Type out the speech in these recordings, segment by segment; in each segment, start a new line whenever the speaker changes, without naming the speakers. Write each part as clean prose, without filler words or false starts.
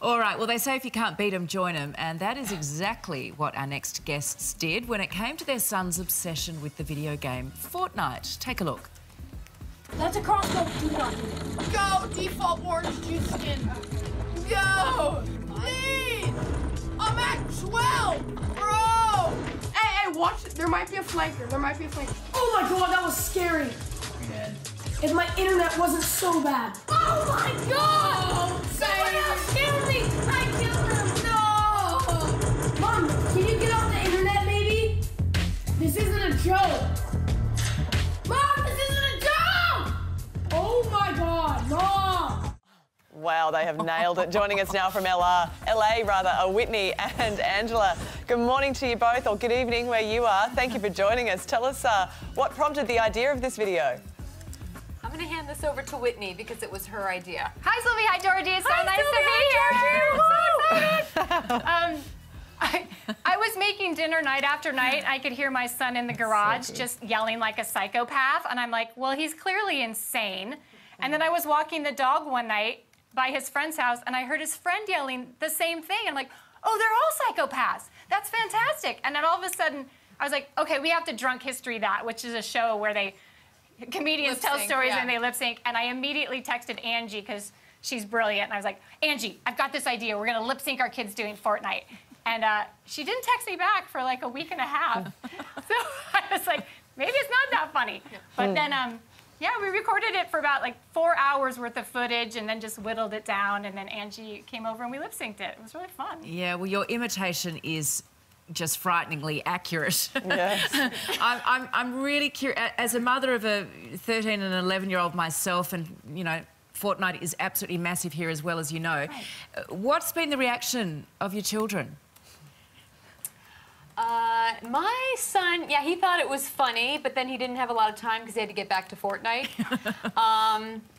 All right, well, they say if you can't beat them, join them, and that is exactly what our next guests did when it came to their son's obsession with the video game Fortnite. Take a look.
That's a crossbow. Do not do it.
Go, default orange juice skin. Go, please. I'm at 12, bro.
Hey, watch it. There might be a flanker. Oh my god, that was scary. If my internet wasn't so bad.
Oh my god! Someone else killed me! I killed him! No!
Mom, can you get off the internet, maybe? This isn't a joke. Mom, this isn't a joke! Oh my god, Mom!
Wow, they have nailed it. Joining us now from LA, Whitney and Angela. Good morning to you both, or good evening where you are. Thank you for joining us. Tell us what prompted the idea of this video.
I'm going to hand this over to Whitney because it was her idea.
Hi, Sylvie. Hi, Georgie. It's so nice to be here. So excited. I was making dinner night after night. I could hear my son in the garage just yelling like a psychopath. And I'm like, well, he's clearly insane. And then I was walking the dog one night by his friend's house, and I heard his friend yelling the same thing. I'm like, oh, they're all psychopaths. That's fantastic. And then all of a sudden, I was like, okay, we have to drunk history that, which is a show where comedians tell stories and they lip sync, and I immediately texted Angie because she's brilliant, and I was like, Angie, I've got this idea. We're gonna lip sync our kids doing Fortnite. And she didn't text me back for like a week and a half. So I was like, maybe it's not that funny. But then, yeah, we recorded it for about like 4 hours worth of footage and then just whittled it down, and then Angie came over and we lip synced it. It was really fun.
Yeah, well, your imitation is just frighteningly accurate.
Yes.
I'm really curious, as a mother of a 13 and 11-year-old myself, and, you know, Fortnite is absolutely massive here as well, as you know. Right. What's been the reaction of your children?
My son, yeah, he thought it was funny, but then he didn't have a lot of time because he had to get back to Fortnite.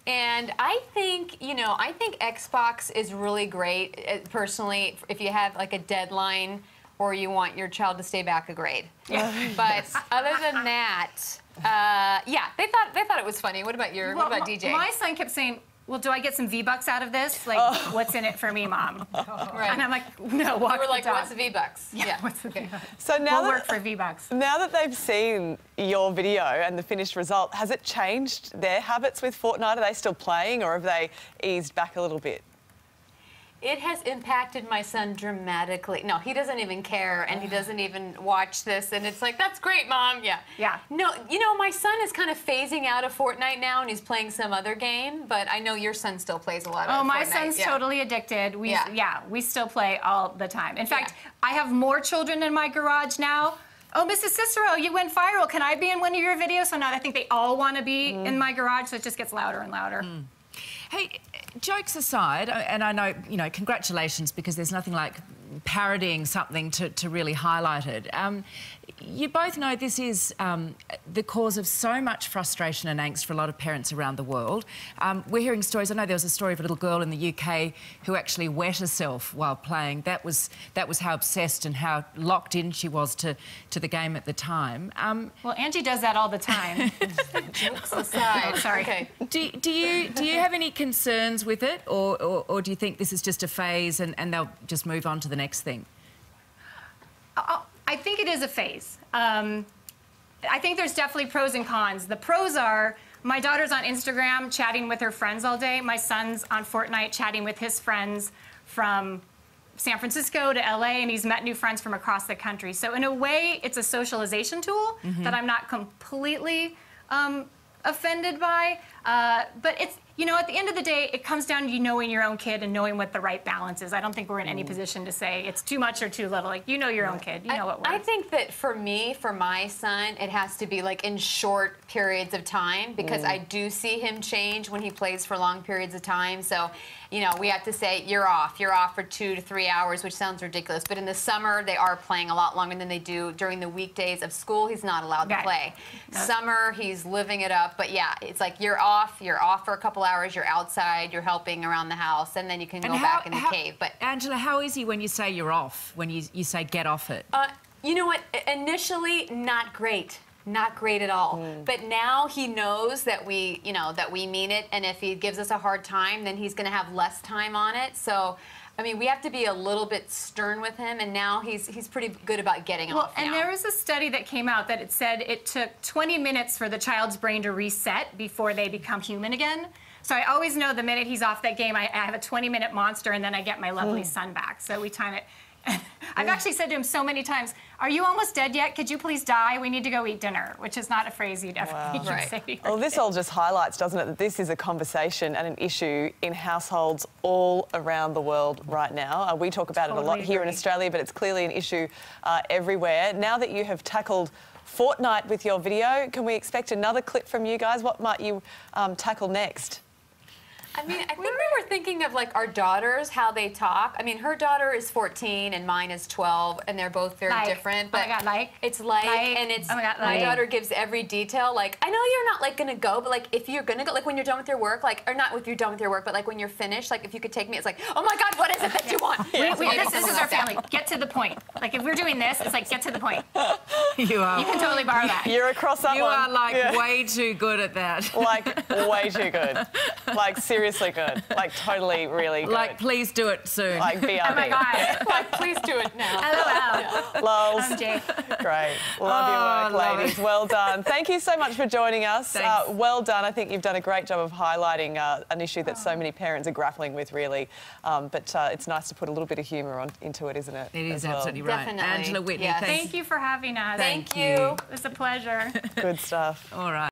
And I think, you know, I think Xbox is really great, personally, if you have like a deadline or you want your child to stay back a grade. Yeah. But other than that, yeah, they thought it was funny. What about what about DJ?
My son kept saying, well, do I get some V-Bucks out of this? Like, what's in it for me, Mom? Right. And I'm like, no, walk
we were like,
the dog.
what's the V-Bucks?
Yeah, what's the V-Bucks?
So now
we'll work for V-Bucks.
Now that they've seen your video and the finished result, has it changed their habits with Fortnite? Are they still playing, or have they eased back a little bit?
It has impacted my son dramatically. No, he doesn't even care, and he doesn't even watch this, and it's like, that's great, Mom. Yeah.
Yeah.
No, you know, my son is kind of phasing out of Fortnite now, and he's playing some other game, but I know your son still plays a lot of Fortnite.
Oh, my son's totally addicted. We still play all the time. In fact, I have more children in my garage now. Oh, Mrs. Cicero, you went viral. Can I be in one of your videos? So now I think they all want to be in my garage, so it just gets louder and louder.
Hey, jokes aside, and I know, you know, congratulations, because there's nothing like parodying something to really highlight it. You both know this is the cause of so much frustration and angst for a lot of parents around the world. We're hearing stories. I know there was a story of a little girl in the UK who actually wet herself while playing. That was how obsessed and how locked in she was to the game at the time.
Well, Angie does that all the time.
Jokes aside.
Oh, sorry.
Okay.
Do you have any concerns with it, or do you think this is just a phase and they'll just move on to the next thing?
I think it is a phase. I think there's definitely pros and cons. The pros are, my daughter's on Instagram chatting with her friends all day. My son's on Fortnite chatting with his friends from San Francisco to LA, and he's met new friends from across the country. So in a way, it's a socialization tool that I'm not completely offended by. But it's, you know, at the end of the day, it comes down to you knowing your own kid and knowing what the right balance is. I don't think we're in any position to say it's too much or too little. Like, you know your own kid. You know what works.
I think that for me, for my son, it has to be like in short periods of time, because I do see him change when he plays for long periods of time. So, you know, we have to say, you're off for 2 to 3 hours, which sounds ridiculous. But in the summer, they are playing a lot longer than they do during the weekdays of school. He's not allowed to play. Summer, he's living it up. But yeah, it's like you're off for a couple hours, you're outside, you're helping around the house, and then you can go back in the cave. But
Angela, how easy when you say you're off, when you say get off it?
You know what? Initially, not great. Not great at all. But now he knows that we mean it, and if he gives us a hard time, then he's going to have less time on it. So I mean, we have to be a little bit stern with him, and now he's pretty good about getting off
And
now.
there was a study that came out that it said it took 20 minutes for the child's brain to reset before they become human again. So I always know the minute he's off that game, I have a 20-minute monster, and then I get my lovely son back. So we time it. I've actually said to him so many times, "Are you almost dead yet? Could you please die? We need to go eat dinner," which is not a phrase you'd ever say to your
Well, this
kid.
all just highlights, doesn't it, that this is a conversation and an issue in households all around the world right now. We talk about it a lot here in Australia, but it's clearly an issue everywhere. Now that you have tackled Fortnite with your video, can we expect another clip from you guys? What might you tackle next?
I mean, I think we were thinking of like our daughters, how they talk. I mean, her daughter is 14 and mine is 12, and they're both very different. But it's and it's my daughter gives every detail. Like, I know you're not like gonna go, but like if you're gonna go, like when you're done with your work, like or not if you're done with your work, but like when you're finished, like if you could take me, it's like, oh my God, what is it that you want?
This is our family. Get to the point. Like if we're doing this, it's like get to the point.
You are.
You can totally borrow that.
You're across that one.
You are like way too good at that.
Like way too good. Like seriously good. Like totally, really good.
Like please do it soon.
Like BRB.
Oh my God.
Like, please do it now.
LOL.
Lols.
I'm Jay.
Great. Love your work, ladies. Well done. Thank you so much for joining us.
Thanks.
Well done. I think you've done a great job of highlighting an issue that so many parents are grappling with, really. But it's nice to put a little bit of humour into it, isn't it?
It is
as well?
absolutely right.
Definitely.
Angela Whitney,
Yes.
thank
Thank you for having us.
Thank you.
It was a pleasure.
Good stuff.
All right.